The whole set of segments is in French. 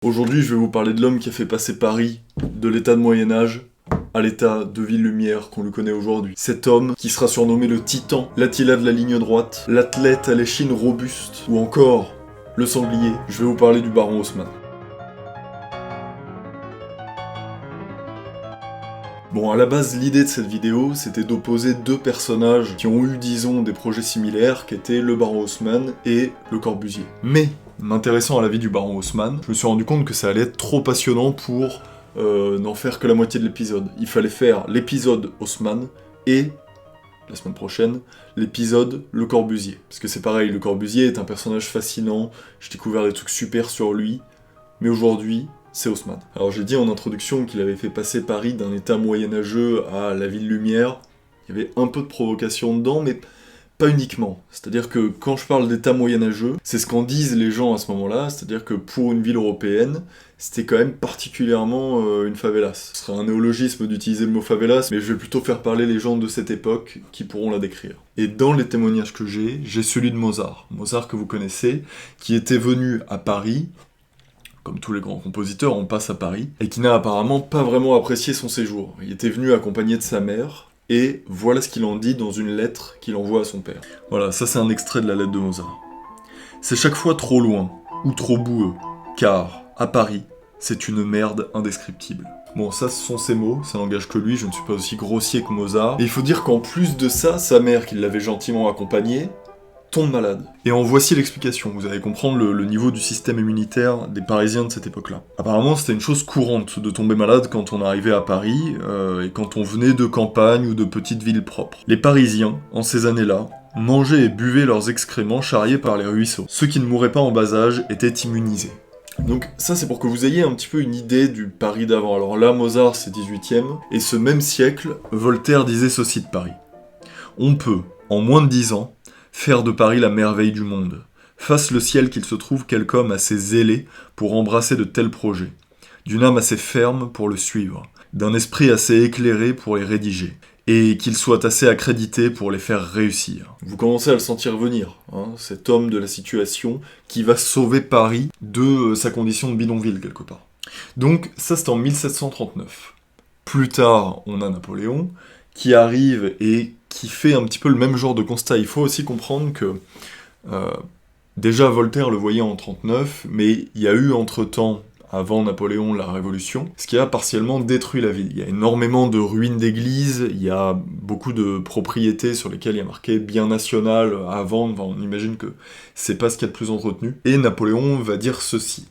Aujourd'hui, je vais vous parler de l'homme qui a fait passer Paris de l'état de Moyen-Âge à l'état de ville-lumière qu'on le connaît aujourd'hui. Cet homme qui sera surnommé le Titan, l'Attila de la ligne droite, l'athlète à l'échine robuste, ou encore le sanglier. Je vais vous parler du baron Haussmann. Bon, à la base, l'idée de cette vidéo, c'était d'opposer deux personnages qui ont eu, disons, des projets similaires, qui étaient le baron Haussmann et le Corbusier. Mais, m'intéressant à la vie du baron Haussmann, je me suis rendu compte que ça allait être trop passionnant pour n'en faire que la moitié de l'épisode. Il fallait faire l'épisode Haussmann et, la semaine prochaine, l'épisode Le Corbusier. Parce que c'est pareil, le Corbusier est un personnage fascinant, j'ai découvert des trucs super sur lui, mais aujourd'hui, c'est Haussmann. Alors j'ai dit en introduction qu'il avait fait passer Paris d'un état moyenâgeux à la ville-lumière. Il y avait un peu de provocation dedans, mais pas uniquement. C'est-à-dire que quand je parle d'état moyenâgeux, c'est ce qu'en disent les gens à ce moment-là, c'est-à-dire que pour une ville européenne, c'était quand même particulièrement une favelas. Ce serait un néologisme d'utiliser le mot favelas, mais je vais plutôt faire parler les gens de cette époque qui pourront la décrire. Et dans les témoignages que j'ai celui de Mozart. Mozart que vous connaissez, qui était venu à Paris, comme tous les grands compositeurs, on passe à Paris, et qui n'a apparemment pas vraiment apprécié son séjour. Il était venu accompagné de sa mère, et voilà ce qu'il en dit dans une lettre qu'il envoie à son père. Voilà, ça c'est un extrait de la lettre de Mozart. « C'est chaque fois trop loin, ou trop boueux, car, à Paris, c'est une merde indescriptible. » Bon, ça ce sont ses mots, ça n'engage que lui, je ne suis pas aussi grossier que Mozart. Et il faut dire qu'en plus de ça, sa mère, qui l'avait gentiment accompagné, tombe malade. Et en voici l'explication, vous allez comprendre le niveau du système immunitaire des Parisiens de cette époque-là. Apparemment, c'était une chose courante de tomber malade quand on arrivait à Paris, et quand on venait de campagne ou de petites villes propres. Les Parisiens, en ces années-là, mangeaient et buvaient leurs excréments charriés par les ruisseaux. Ceux qui ne mouraient pas en bas âge étaient immunisés. Donc ça c'est pour que vous ayez un petit peu une idée du Paris d'avant. Alors là, Mozart c'est 18e, et ce même siècle, Voltaire disait ceci de Paris. On peut, en moins de 10 ans, faire de Paris la merveille du monde. Fasse le ciel qu'il se trouve quelque homme assez zélé pour embrasser de tels projets, d'une âme assez ferme pour le suivre, d'un esprit assez éclairé pour les rédiger, et qu'il soit assez accrédité pour les faire réussir. Vous commencez à le sentir venir, hein, cet homme de la situation qui va sauver Paris de sa condition de bidonville quelque part. Donc ça c'est en 1739. Plus tard, on a Napoléon, qui arrive et qui fait un petit peu le même genre de constat. Il faut aussi comprendre que déjà Voltaire le voyait en 39, mais il y a eu entre-temps, avant Napoléon, la Révolution, ce qui a partiellement détruit la ville. Il y a énormément de ruines d'églises, il y a beaucoup de propriétés sur lesquelles il y a marqué bien national à vendre, enfin, on imagine que c'est pas ce qu'il y a de plus entretenu. Et Napoléon va dire ceci,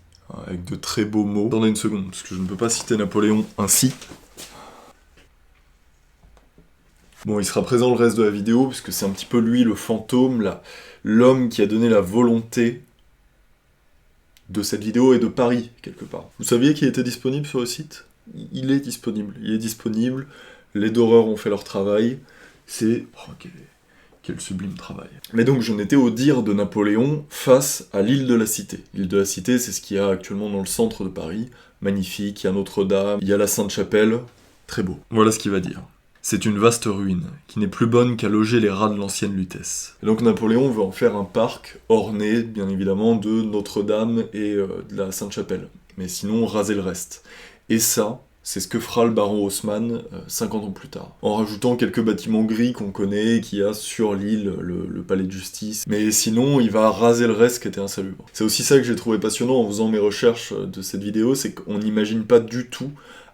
avec de très beaux mots. Attendez une seconde, parce que je ne peux pas citer Napoléon ainsi. Bon, il sera présent le reste de la vidéo, parce que c'est un petit peu lui, le fantôme, l'homme qui a donné la volonté de cette vidéo et de Paris, quelque part. Vous saviez qu'il était disponible sur le site ? Il est disponible, les doreurs ont fait leur travail, c'est... Oh, quel sublime travail. Mais donc, j'en étais au dire de Napoléon face à l'île de la Cité. L'île de la Cité, c'est ce qu'il y a actuellement dans le centre de Paris, magnifique, il y a Notre-Dame, il y a la Sainte-Chapelle, très beau. Voilà ce qu'il va dire. C'est une vaste ruine, qui n'est plus bonne qu'à loger les rats de l'ancienne Lutèce. Et donc Napoléon veut en faire un parc orné, bien évidemment, de Notre-Dame et de la Sainte-Chapelle. Mais sinon, raser le reste. Et ça, c'est ce que fera le baron Haussmann 50 ans plus tard. En rajoutant quelques bâtiments gris qu'on connaît, qu'il y a sur l'île, le palais de justice. Mais sinon, il va raser le reste qui était insalubre. C'est aussi ça que j'ai trouvé passionnant en faisant mes recherches de cette vidéo, c'est qu'on n'imagine pas du tout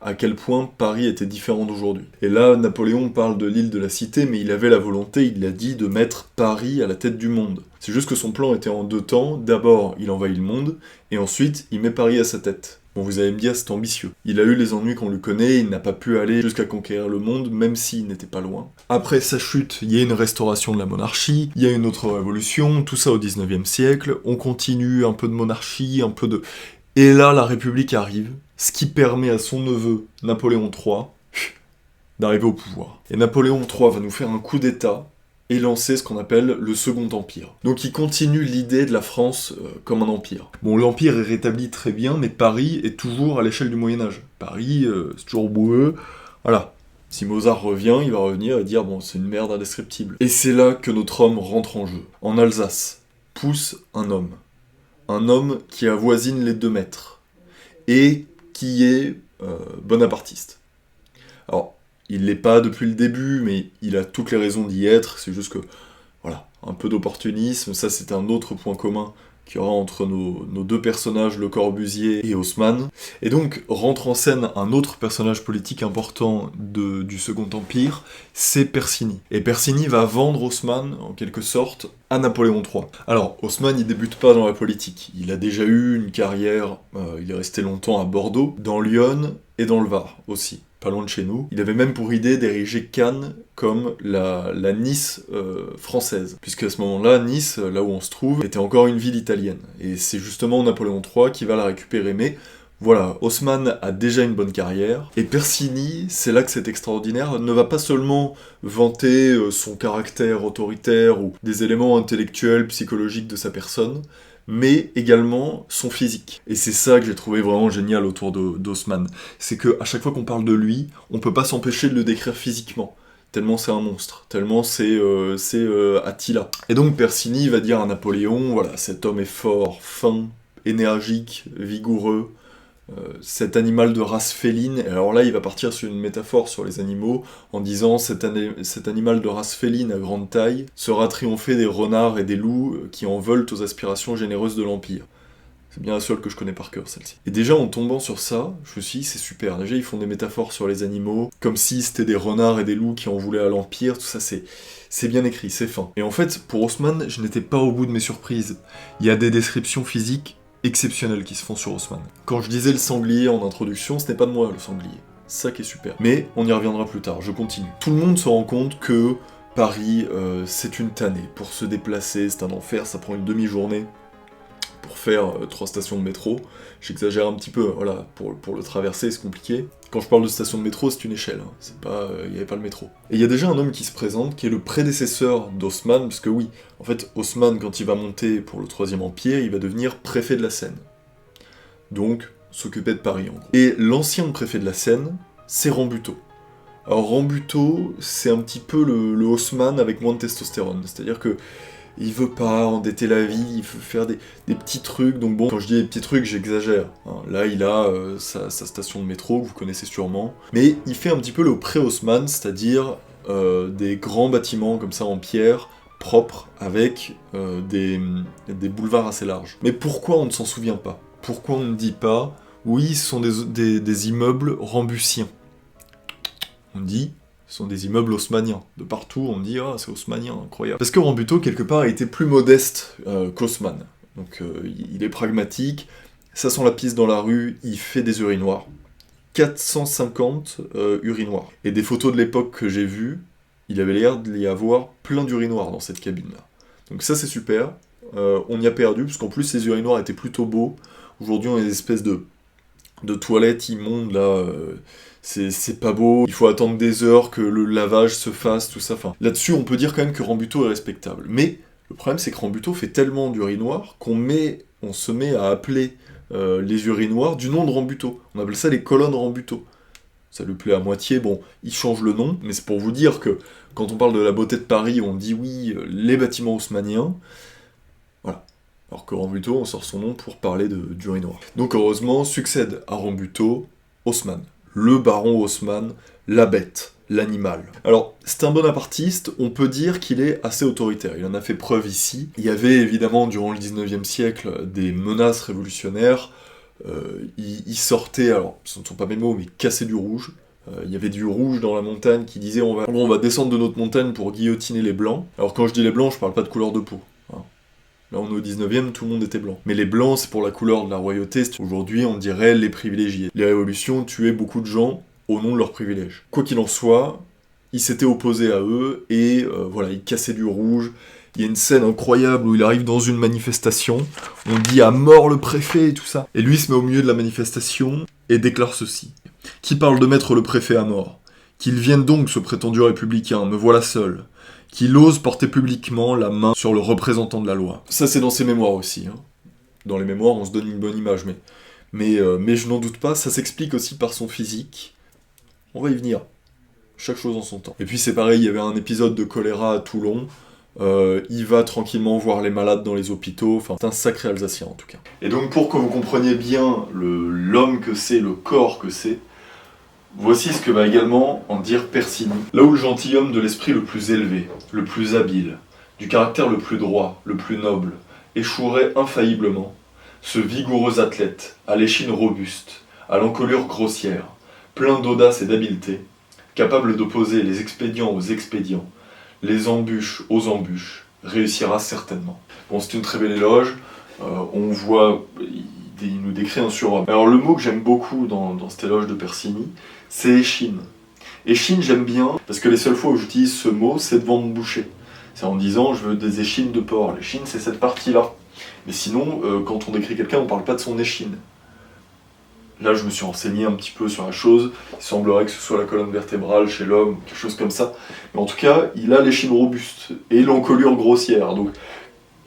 à quel point Paris était différent d'aujourd'hui. Et là, Napoléon parle de l'île de la Cité, mais il avait la volonté, il l'a dit, de mettre Paris à la tête du monde. C'est juste que son plan était en deux temps. D'abord, il envahit le monde, et ensuite, il met Paris à sa tête. Bon, vous allez me dire, c'est ambitieux. Il a eu les ennuis qu'on lui connaît, il n'a pas pu aller jusqu'à conquérir le monde, même s'il n'était pas loin. Après sa chute, il y a une restauration de la monarchie, il y a une autre révolution, tout ça au 19e siècle, on continue un peu de monarchie, un peu de... Et là, la République arrive, ce qui permet à son neveu, Napoléon III, d'arriver au pouvoir. Et Napoléon III va nous faire un coup d'État et lancer ce qu'on appelle le Second Empire. Donc il continue l'idée de la France comme un empire. Bon, l'empire est rétabli très bien, mais Paris est toujours à l'échelle du Moyen-Âge. Paris, c'est toujours boueux, voilà. Si Mozart revient, il va revenir et dire « bon, c'est une merde indescriptible ». Et c'est là que notre homme rentre en jeu. En Alsace, pousse un homme. Un homme qui avoisine les 2 mètres. et qui est bonapartiste. Alors, il l'est pas depuis le début, mais il a toutes les raisons d'y être, c'est juste que, voilà, un peu d'opportunisme, ça c'est un autre point commun qu'il y aura entre nos deux personnages, Le Corbusier et Haussmann. Et donc, rentre en scène un autre personnage politique important du Second Empire, c'est Persigny. Et Persigny va vendre Haussmann, en quelque sorte, à Napoléon III. Alors, Haussmann, il débute pas dans la politique. Il a déjà eu une carrière, il est resté longtemps à Bordeaux, dans l'Yonne et dans le Var aussi. Pas loin de chez nous. Il avait même pour idée d'ériger Cannes comme la Nice française. Puisqu'à ce moment-là, Nice, là où on se trouve, était encore une ville italienne. Et c'est justement Napoléon III qui va la récupérer. Mais voilà, Haussmann a déjà une bonne carrière. Et Persigny, c'est là que c'est extraordinaire, ne va pas seulement vanter son caractère autoritaire ou des éléments intellectuels, psychologiques de sa personne, mais également son physique. Et c'est ça que j'ai trouvé vraiment génial autour d'Haussmann. C'est qu'à chaque fois qu'on parle de lui, on peut pas s'empêcher de le décrire physiquement. Tellement c'est un monstre, tellement c'est Attila. Et donc Persigny va dire à Napoléon, voilà, cet homme est fort, fin, énergique, vigoureux, cet animal de race féline, et alors là il va partir sur une métaphore sur les animaux, en disant cet animal de race féline à grande taille sera triomphé des renards et des loups qui en veulent aux aspirations généreuses de l'Empire. C'est bien la seule que je connais par cœur, celle-ci. Et déjà, en tombant sur ça, je me suis dit, c'est super. Déjà, ils font des métaphores sur les animaux, comme si c'était des renards et des loups qui en voulaient à l'Empire, tout ça, c'est bien écrit, c'est fin. Et en fait, pour Haussmann, je n'étais pas au bout de mes surprises. Il y a des descriptions physiques exceptionnelles qui se font sur Haussmann. Quand je disais le sanglier en introduction, ce n'est pas de moi, le sanglier. Ça qui est super. Mais on y reviendra plus tard, je continue. Tout le monde se rend compte que Paris, c'est une tannée. Pour se déplacer, c'est un enfer, ça prend une demi-journée pour faire 3 stations de métro. J'exagère un petit peu, voilà, pour le traverser, c'est compliqué. Quand je parle de station de métro, c'est une échelle, hein. C'est pas, il n'y avait pas le métro. Et il y a déjà un homme qui se présente, qui est le prédécesseur d'Haussmann, parce que oui, en fait, Haussmann, quand il va monter pour le Troisième Empire, il va devenir préfet de la Seine. Donc, s'occuper de Paris, en gros. Et l'ancien préfet de la Seine, c'est Rambuteau. Alors Rambuteau, c'est un petit peu le Haussmann avec moins de testostérone, c'est-à-dire que il veut pas endetter la vie, il veut faire des petits trucs, donc bon, quand je dis des petits trucs, j'exagère. Hein. Là, il a sa station de métro, que vous connaissez sûrement. Mais il fait un petit peu le pré-Haussmann, c'est-à-dire des grands bâtiments comme ça en pierre, propres, avec des boulevards assez larges. Mais pourquoi on ne s'en souvient pas? Pourquoi on ne dit pas, oui, ce sont des immeubles rambussiens? On dit, ce sont des immeubles haussmanniens. De partout, on dit « Ah, c'est haussmannien, incroyable ». Parce que Rambuteau, quelque part, a été plus modeste qu'Haussmann. Donc, il est pragmatique, ça sent la pisse dans la rue, il fait des urinoirs. 450 urinoirs. Et des photos de l'époque que j'ai vues, il avait l'air d'y avoir plein d'urinoirs dans cette cabine-là. Donc ça, c'est super. On y a perdu, parce qu'en plus, ces urinoirs étaient plutôt beaux. Aujourd'hui, on a des espèces de toilettes immondes, là... C'est pas beau, il faut attendre des heures que le lavage se fasse, tout ça. Enfin, là-dessus, on peut dire quand même que Rambuteau est respectable. Mais le problème, c'est que Rambuteau fait tellement d'urinoirs on se met à appeler les urinoirs du nom de Rambuteau. On appelle ça les colonnes Rambuteau. Ça lui plaît à moitié, bon, il change le nom, mais c'est pour vous dire que quand on parle de la beauté de Paris, on dit oui, les bâtiments haussmanniens. Voilà. Alors que Rambuteau, on sort son nom pour parler d'urinoirs. Donc heureusement, succède à Rambuteau, Haussmann. Le baron Haussmann, la bête, l'animal. Alors, c'est un bonapartiste, on peut dire qu'il est assez autoritaire, il en a fait preuve ici. Il y avait évidemment, durant le 19e siècle, des menaces révolutionnaires. Il sortait, alors ce ne sont pas mes mots, mais casser du rouge. Il y avait du rouge dans la montagne qui disait on va descendre de notre montagne pour guillotiner les blancs. Alors quand je dis les blancs, je parle pas de couleur de peau. Là, on est au 19e, tout le monde était blanc. Mais les blancs, c'est pour la couleur de la royauté. Aujourd'hui, on dirait les privilégiés. Les révolutions tuaient beaucoup de gens au nom de leurs privilèges. Quoi qu'il en soit, il s'était opposé à eux, et voilà, il cassait du rouge. Il y a une scène incroyable où il arrive dans une manifestation, on dit « à mort le préfet » et tout ça. Et lui se met au milieu de la manifestation et déclare ceci. « Qui parle de mettre le préfet à mort? Qu'il vienne donc, ce prétendu républicain, me voilà seul. Qu'il ose porter publiquement la main sur le représentant de la loi. » Ça, c'est dans ses mémoires aussi. Hein. Dans les mémoires, on se donne une bonne image, mais je n'en doute pas, ça s'explique aussi par son physique. On va y venir. Chaque chose en son temps. Et puis c'est pareil, il y avait un épisode de choléra à Toulon. il va tranquillement voir les malades dans les hôpitaux, enfin c'est un sacré Alsacien en tout cas. Et donc pour que vous compreniez bien l'homme que c'est, le corps que c'est, voici ce que va également en dire Persini. Là où le gentilhomme de l'esprit le plus élevé, le plus habile, du caractère le plus droit, le plus noble, échouerait infailliblement, ce vigoureux athlète, à l'échine robuste, à l'encolure grossière, plein d'audace et d'habileté, capable d'opposer les expédients aux expédients, les embûches aux embûches, réussira certainement. Bon, c'est une très belle éloge, on voit, il nous décrit un surhomme. Alors le mot que j'aime beaucoup dans cet éloge de Persini, c'est échine. Échine, j'aime bien, parce que les seules fois où j'utilise ce mot, c'est devant mon boucher. C'est en disant, je veux des échines de porc. L'échine, c'est cette partie-là. Mais sinon, quand on décrit quelqu'un, on parle pas de son échine. Là, je me suis renseigné un petit peu sur la chose. Il semblerait que ce soit la colonne vertébrale chez l'homme, quelque chose comme ça. Mais en tout cas, il a l'échine robuste et l'encolure grossière. Donc,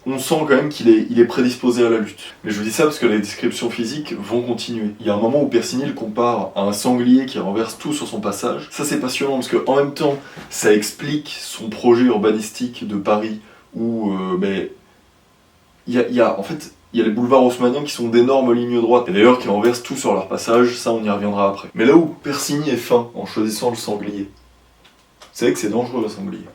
on sent quand même qu'il est prédisposé à la lutte. Mais je vous dis ça parce que les descriptions physiques vont continuer. Il y a un moment où Persini le compare à un sanglier qui renverse tout sur son passage. Ça, c'est passionnant parce qu'en même temps, ça explique son projet urbanistique de Paris où en fait, il y a les boulevards haussmanniens qui sont d'énormes lignes droites, et d'ailleurs qui renversent tout sur leur passage, ça on y reviendra après. Mais là où Persini est fin en choisissant le sanglier, c'est vrai que c'est dangereux le sanglier.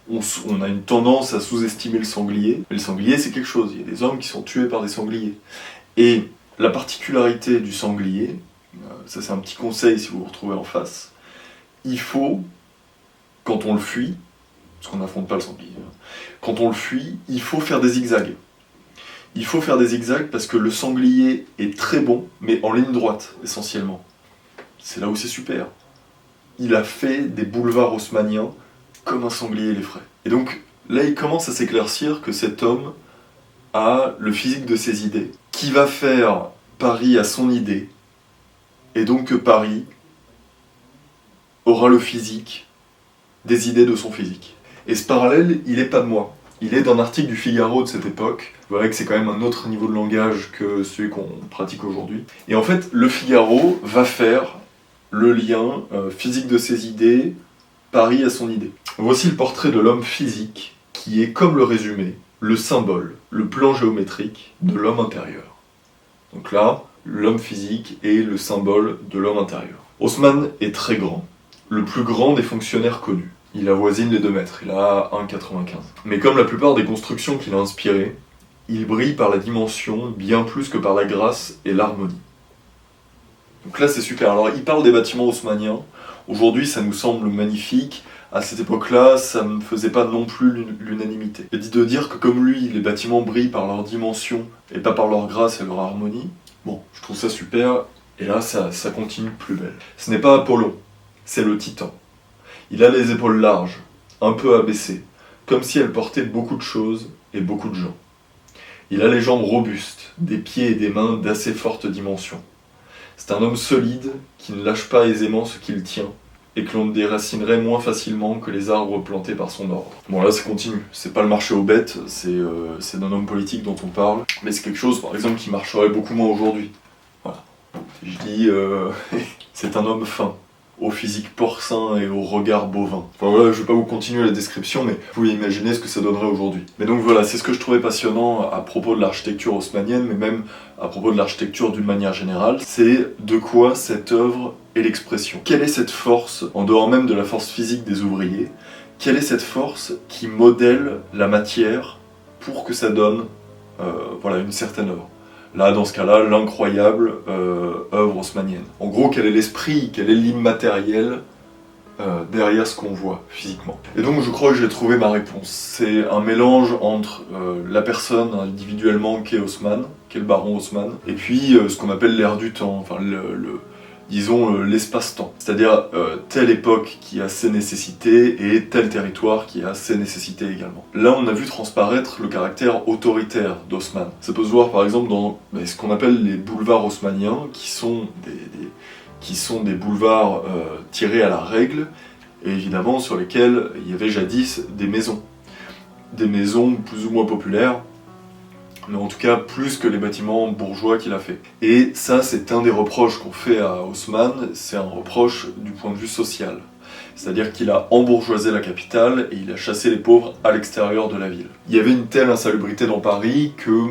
On a une tendance à sous-estimer le sanglier, mais le sanglier c'est quelque chose, il y a des hommes qui sont tués par des sangliers. Et la particularité du sanglier, ça c'est un petit conseil si vous vous retrouvez en face, il faut, quand on le fuit, parce qu'on n'affronte pas le sanglier, quand on le fuit, il faut faire des zigzags. Il faut faire des zigzags parce que le sanglier est très bon, mais en ligne droite, essentiellement. C'est là où c'est super. Il a fait des boulevards haussmanniens comme un sanglier les ferait. Et donc, là, il commence à s'éclaircir que cet homme a le physique de ses idées, qui va faire Paris à son idée, et donc que Paris aura le physique des idées de son physique. Et ce parallèle, il est pas de moi. Il est d'un article du Figaro de cette époque. Vous verrez que c'est quand même un autre niveau de langage que celui qu'on pratique aujourd'hui. Et en fait, le Figaro va faire le lien physique de ses idées, Paris à son idée. Voici le portrait de l'homme physique, qui est comme le résumé, le symbole, le plan géométrique de l'homme intérieur. Donc là, l'homme physique est le symbole de l'homme intérieur. Haussmann est très grand, le plus grand des fonctionnaires connus. Il avoisine les 2 mètres, il a 1,95. Mais comme la plupart des constructions qu'il a inspirées, il brille par la dimension bien plus que par la grâce et l'harmonie. Donc là c'est super. Alors il parle des bâtiments haussmanniens. Aujourd'hui ça nous semble magnifique. À cette époque-là, ça ne faisait pas non plus l'unanimité. Et dit de dire que comme lui, les bâtiments brillent par leur dimension et pas par leur grâce et leur harmonie, bon, je trouve ça super. Et là ça continue plus belle. Ce n'est pas Apollon, c'est le Titan. Il a les épaules larges, un peu abaissées, comme si elles portaient beaucoup de choses et beaucoup de gens. Il a les jambes robustes, des pieds et des mains d'assez forte dimension. C'est un homme solide qui ne lâche pas aisément ce qu'il tient et que l'on déracinerait moins facilement que les arbres plantés par son ordre. Bon là ça continue, c'est pas le marché aux bêtes, c'est d'un homme politique dont on parle, mais c'est quelque chose par exemple qui marcherait beaucoup moins aujourd'hui. Voilà. Je dis, c'est un homme fin, au physique porcin et au regard bovin. Enfin voilà, je vais pas vous continuer la description, mais vous pouvez imaginer ce que ça donnerait aujourd'hui. Mais donc voilà, c'est ce que je trouvais passionnant à propos de l'architecture haussmannienne, mais même à propos de l'architecture d'une manière générale, c'est de quoi cette œuvre est l'expression. Quelle est cette force, en dehors même de la force physique des ouvriers, quelle est cette force qui modèle la matière pour que ça donne une certaine œuvre. Là, dans ce cas-là, l'incroyable œuvre haussmannienne. En gros, quel est l'esprit, quel est l'immatériel derrière ce qu'on voit physiquement. Et donc, je crois que j'ai trouvé ma réponse. C'est un mélange entre la personne individuellement qu'est Haussmann, qu'est le baron Haussmann, et puis ce qu'on appelle l'ère du temps, enfin disons l'espace-temps. C'est-à-dire telle époque qui a ses nécessités et tel territoire qui a ses nécessités également. Là, on a vu transparaître le caractère autoritaire d'Haussmann. Ça peut se voir par exemple dans ce qu'on appelle les boulevards haussmanniens, qui sont des boulevards tirés à la règle, et évidemment sur lesquels il y avait jadis des maisons. Des maisons plus ou moins populaires, mais en tout cas plus que les bâtiments bourgeois qu'il a fait. Et ça, c'est un des reproches qu'on fait à Haussmann, c'est un reproche du point de vue social. C'est-à-dire qu'il a embourgeoisé la capitale et il a chassé les pauvres à l'extérieur de la ville. Il y avait une telle insalubrité dans Paris que,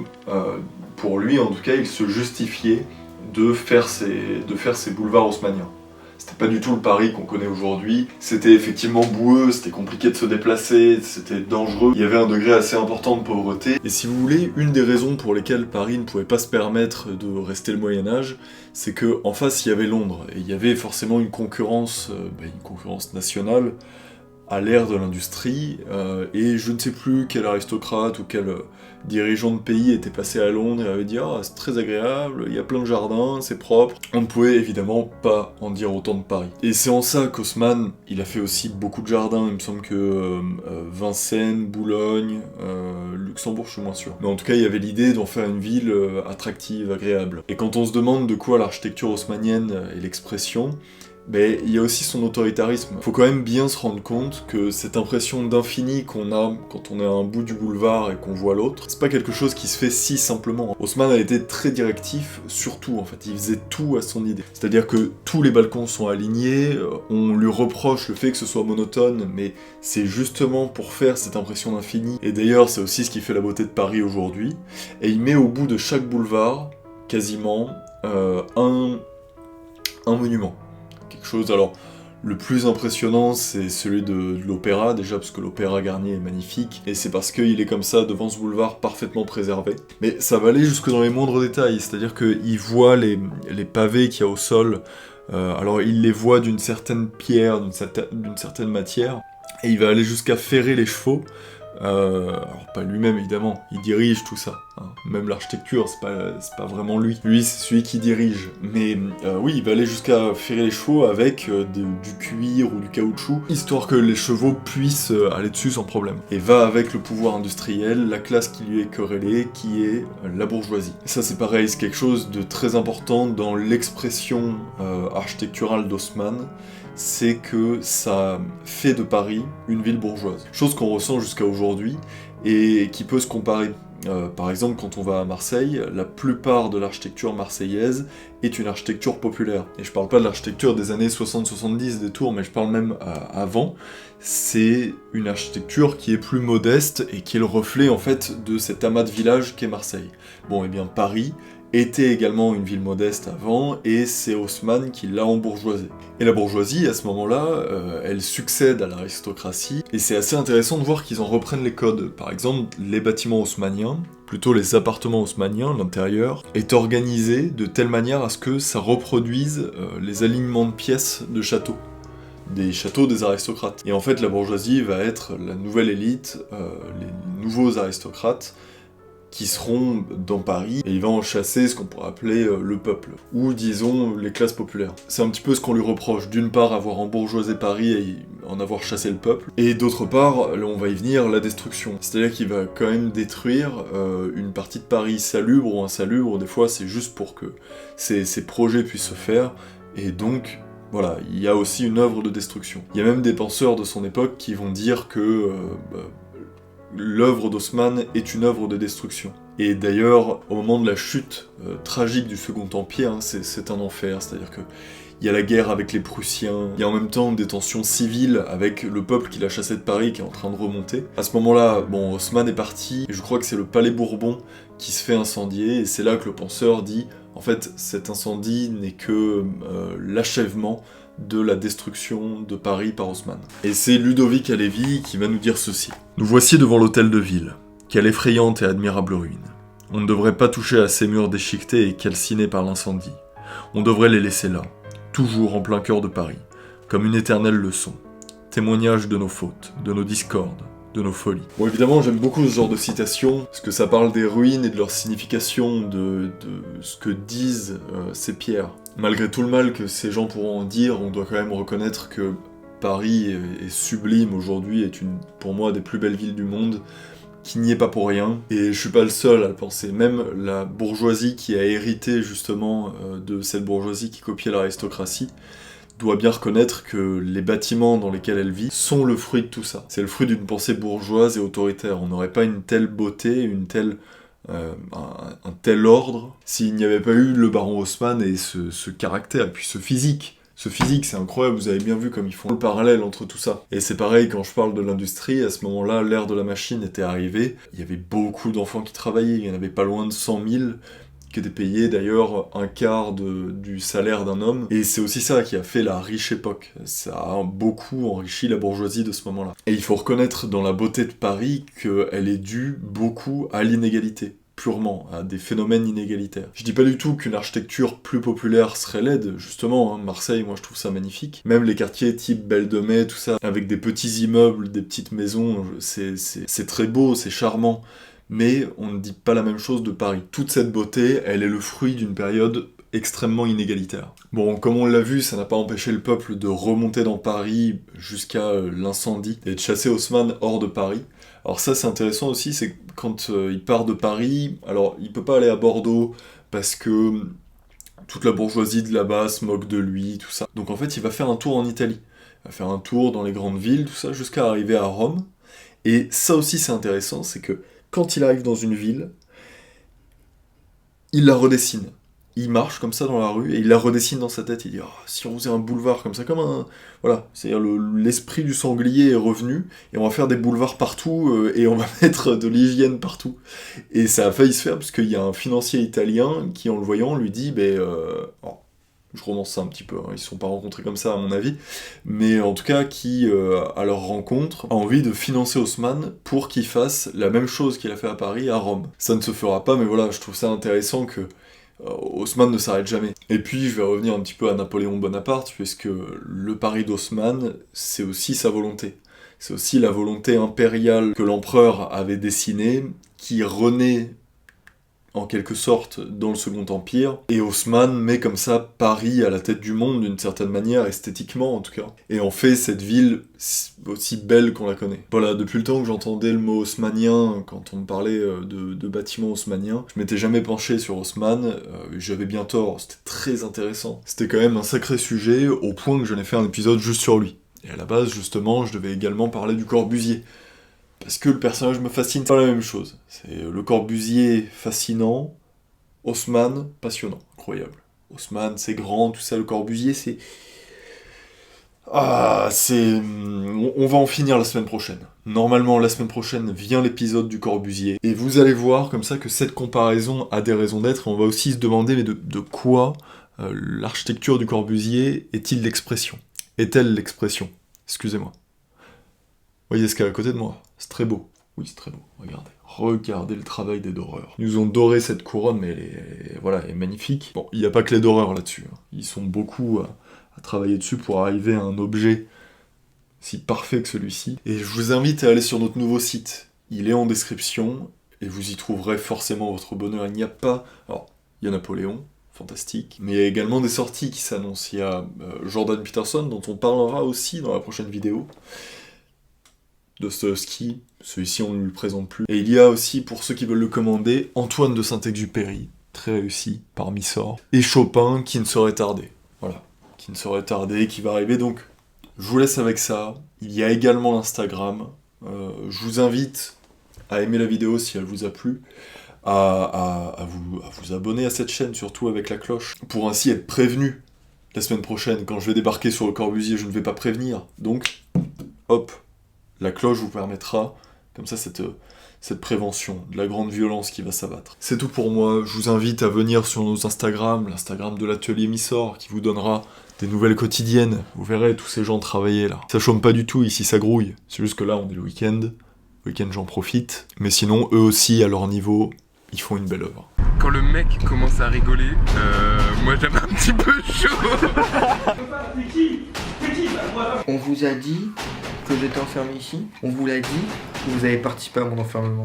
pour lui en tout cas, il se justifiait de faire ces boulevards haussmanniens. C'était pas du tout le Paris qu'on connaît aujourd'hui, c'était effectivement boueux, c'était compliqué de se déplacer, c'était dangereux, il y avait un degré assez important de pauvreté. Et si vous voulez, une des raisons pour lesquelles Paris ne pouvait pas se permettre de rester le Moyen-Âge, c'est qu'en face il y avait Londres, et il y avait forcément une concurrence nationale à l'ère de l'industrie, et je ne sais plus quel aristocrate ou quel dirigeant de pays était passé à Londres et avait dit « Ah, c'est très agréable, il y a plein de jardins, c'est propre ». On ne pouvait évidemment pas en dire autant de Paris. Et c'est en ça qu'Haussmann, il a fait aussi beaucoup de jardins, il me semble que Vincennes, Boulogne, Luxembourg, je suis moins sûr. Mais en tout cas, il y avait l'idée d'en faire une ville attractive, agréable. Et quand on se demande de quoi l'architecture haussmannienne est l'expression, mais il y a aussi son autoritarisme. Faut quand même bien se rendre compte que cette impression d'infini qu'on a quand on est à un bout du boulevard et qu'on voit l'autre, c'est pas quelque chose qui se fait si simplement. Haussmann a été très directif sur tout, en fait. Il faisait tout à son idée. C'est-à-dire que tous les balcons sont alignés, on lui reproche le fait que ce soit monotone, mais c'est justement pour faire cette impression d'infini. Et d'ailleurs, c'est aussi ce qui fait la beauté de Paris aujourd'hui. Et il met au bout de chaque boulevard, quasiment, un monument. Chose. Alors, le plus impressionnant, c'est celui de l'Opéra, déjà, parce que l'Opéra Garnier est magnifique, et c'est parce qu'il est comme ça, devant ce boulevard parfaitement préservé. Mais ça va aller jusque dans les moindres détails, c'est-à-dire qu'il voit les pavés qu'il y a au sol, alors il les voit d'une certaine pierre, d'une certaine matière, et il va aller jusqu'à ferrer les chevaux. Alors pas lui-même évidemment, il dirige tout ça, hein. Même l'architecture c'est pas vraiment lui, c'est celui qui dirige, mais oui, il va aller jusqu'à ferrer les chevaux avec du cuir ou du caoutchouc, histoire que les chevaux puissent aller dessus sans problème. Et va avec le pouvoir industriel, la classe qui lui est corrélée, qui est la bourgeoisie. Et ça c'est pareil, c'est quelque chose de très important dans l'expression architecturale d'Haussmann, c'est que ça fait de Paris une ville bourgeoise. Chose qu'on ressent jusqu'à aujourd'hui et qui peut se comparer. Par exemple, quand on va à Marseille, la plupart de l'architecture marseillaise est une architecture populaire. Et je parle pas de l'architecture des années 60-70 des tours, mais je parle même avant. C'est une architecture qui est plus modeste et qui est le reflet en fait de cet amas de villages qu'est Marseille. Bon, et bien Paris était également une ville modeste avant, et c'est Haussmann qui l'a embourgeoisée. Et la bourgeoisie, à ce moment-là, elle succède à l'aristocratie, et c'est assez intéressant de voir qu'ils en reprennent les codes. Par exemple, les bâtiments haussmanniens, plutôt les appartements haussmanniens, l'intérieur, est organisé de telle manière à ce que ça reproduise les alignements de pièces de châteaux. Des châteaux des aristocrates. Et en fait, la bourgeoisie va être la nouvelle élite, les nouveaux aristocrates, qui seront dans Paris, et il va en chasser ce qu'on pourrait appeler le peuple, ou disons les classes populaires. C'est un petit peu ce qu'on lui reproche, d'une part avoir embourgeoisé Paris et en avoir chassé le peuple, et d'autre part, là on va y venir, la destruction. C'est-à-dire qu'il va quand même détruire une partie de Paris salubre ou insalubre, des fois c'est juste pour que ces projets puissent se faire, et donc voilà, il y a aussi une œuvre de destruction. Il y a même des penseurs de son époque qui vont dire que l'œuvre d'Haussmann est une œuvre de destruction. Et d'ailleurs, au moment de la chute tragique du Second Empire, hein, c'est un enfer, c'est-à-dire que il y a la guerre avec les Prussiens, il y a en même temps des tensions civiles avec le peuple qui l'a chassé de Paris qui est en train de remonter. À ce moment-là, bon, Haussmann est parti, et je crois que c'est le Palais Bourbon qui se fait incendier, et c'est là que le penseur dit, en fait, cet incendie n'est que l'achèvement de la destruction de Paris par Haussmann. Et c'est Ludovic Halévy qui va nous dire ceci. « Nous voici devant l'hôtel de ville. Quelle effrayante et admirable ruine. On ne devrait pas toucher à ces murs déchiquetés et calcinés par l'incendie. On devrait les laisser là, toujours en plein cœur de Paris, comme une éternelle leçon. Témoignage de nos fautes, de nos discordes, de nos folies. » Bon, évidemment, j'aime beaucoup ce genre de citation, parce que ça parle des ruines et de leur signification, de ce que disent ces pierres. Malgré tout le mal que ces gens pourront en dire, on doit quand même reconnaître que Paris est sublime aujourd'hui, est pour moi des plus belles villes du monde, qui n'y est pas pour rien, et je suis pas le seul à le penser. Même la bourgeoisie qui a hérité justement de cette bourgeoisie qui copiait l'aristocratie, doit bien reconnaître que les bâtiments dans lesquels elle vit sont le fruit de tout ça. C'est le fruit d'une pensée bourgeoise et autoritaire. On n'aurait pas une telle beauté, un tel ordre, s'il n'y avait pas eu le baron Haussmann et ce caractère, et puis ce physique Ce physique, c'est incroyable, vous avez bien vu comme ils font le parallèle entre tout ça. Et c'est pareil quand je parle de l'industrie, à ce moment-là, l'ère de la machine était arrivée, il y avait beaucoup d'enfants qui travaillaient, il y en avait pas loin de 100 000, qui étaient payés d'ailleurs un quart du salaire d'un homme. Et c'est aussi ça qui a fait la riche époque. Ça a beaucoup enrichi la bourgeoisie de ce moment-là. Et il faut reconnaître dans la beauté de Paris qu'elle est due beaucoup à l'inégalité. Purement, à des phénomènes inégalitaires. Je dis pas du tout qu'une architecture plus populaire serait laide, justement, hein, Marseille, moi je trouve ça magnifique. Même les quartiers type Belle de Mai, tout ça, avec des petits immeubles, des petites maisons, c'est très beau, c'est charmant. Mais on ne dit pas la même chose de Paris. Toute cette beauté, elle est le fruit d'une période extrêmement inégalitaire. Bon, comme on l'a vu, ça n'a pas empêché le peuple de remonter dans Paris jusqu'à l'incendie et de chasser Haussmann hors de Paris. Alors ça, c'est intéressant aussi, c'est que quand il part de Paris, alors il peut pas aller à Bordeaux parce que toute la bourgeoisie de là-bas se moque de lui, tout ça. Donc en fait, il va faire un tour en Italie. Il va faire un tour dans les grandes villes, tout ça, jusqu'à arriver à Rome. Et ça aussi, c'est intéressant, c'est que quand il arrive dans une ville, il la redessine. Il marche comme ça dans la rue et il la redessine dans sa tête. Il dit si on faisait un boulevard comme ça, comme un... Voilà, c'est-à-dire l'esprit du sanglier est revenu et on va faire des boulevards partout et on va mettre de l'hygiène partout. Et ça a failli se faire parce qu'il y a un financier italien qui, en le voyant, lui dit je romance ça un petit peu, hein, ils se sont pas rencontrés comme ça à mon avis, mais en tout cas qui, à leur rencontre, a envie de financer Haussmann pour qu'il fasse la même chose qu'il a fait à Paris, à Rome. Ça ne se fera pas, mais voilà, je trouve ça intéressant que Haussmann ne s'arrête jamais. Et puis je vais revenir un petit peu à Napoléon Bonaparte, puisque le Paris d'Haussmann, c'est aussi sa volonté. C'est aussi la volonté impériale que l'empereur avait dessinée, qui renaît en quelque sorte dans le Second Empire, et Haussmann met comme ça Paris à la tête du monde d'une certaine manière, esthétiquement en tout cas, et en fait cette ville aussi belle qu'on la connaît. Voilà, depuis le temps que j'entendais le mot haussmannien, quand on me parlait de bâtiments haussmanniens, je m'étais jamais penché sur Haussmann, j'avais bien tort, c'était très intéressant. C'était quand même un sacré sujet, au point que j'en ai fait un épisode juste sur lui. Et à la base, justement, je devais également parler du Corbusier. Parce que le personnage me fascine, c'est pas la même chose. C'est le Corbusier fascinant, Haussmann passionnant, incroyable. Haussmann, c'est grand, tout ça, le Corbusier, c'est... On va en finir la semaine prochaine. Normalement, la semaine prochaine vient l'épisode du Corbusier. Et vous allez voir comme ça que cette comparaison a des raisons d'être, et on va aussi se demander mais de quoi l'architecture du Corbusier est-il l'expression ? Est-elle l'expression ? Excusez-moi. Voyez ce qu'il y a à côté de moi, c'est très beau. Oui, c'est très beau, regardez. Regardez le travail des doreurs. Ils nous ont doré cette couronne, mais elle est magnifique. Bon, il n'y a pas que les doreurs là-dessus. Hein. Ils sont beaucoup à travailler dessus pour arriver à un objet si parfait que celui-ci. Et je vous invite à aller sur notre nouveau site. Il est en description, et vous y trouverez forcément votre bonheur. Il n'y a pas... Alors, il y a Napoléon, fantastique, mais il y a également des sorties qui s'annoncent. Il y a Jordan Peterson, dont on parlera aussi dans la prochaine vidéo. Dostoïevski, celui-ci on ne lui présente plus. Et il y a aussi, pour ceux qui veulent le commander, Antoine de Saint-Exupéry, très réussi, par Missor, et Chopin, qui ne saurait tarder. Voilà, qui ne saurait tarder, qui va arriver, donc je vous laisse avec ça. Il y a également l'Instagram. Je vous invite à aimer la vidéo si elle vous a plu, à vous abonner à cette chaîne, surtout avec la cloche, pour ainsi être prévenu la semaine prochaine. Quand je vais débarquer sur le Corbusier, je ne vais pas prévenir, donc, hop, la cloche vous permettra, comme ça, cette prévention de la grande violence qui va s'abattre. C'est tout pour moi, je vous invite à venir sur nos Instagram, l'Instagram de l'atelier Missor, qui vous donnera des nouvelles quotidiennes. Vous verrez tous ces gens travailler là. Ça chôme pas du tout, ici ça grouille. C'est juste que là, on est le week-end. Le week-end, j'en profite. Mais sinon, eux aussi, à leur niveau, ils font une belle œuvre. Quand le mec commence à rigoler, moi j'avais un petit peu chaud. On vous a dit que j'étais enfermé ici. On vous l'a dit, vous avez participé à mon enfermement.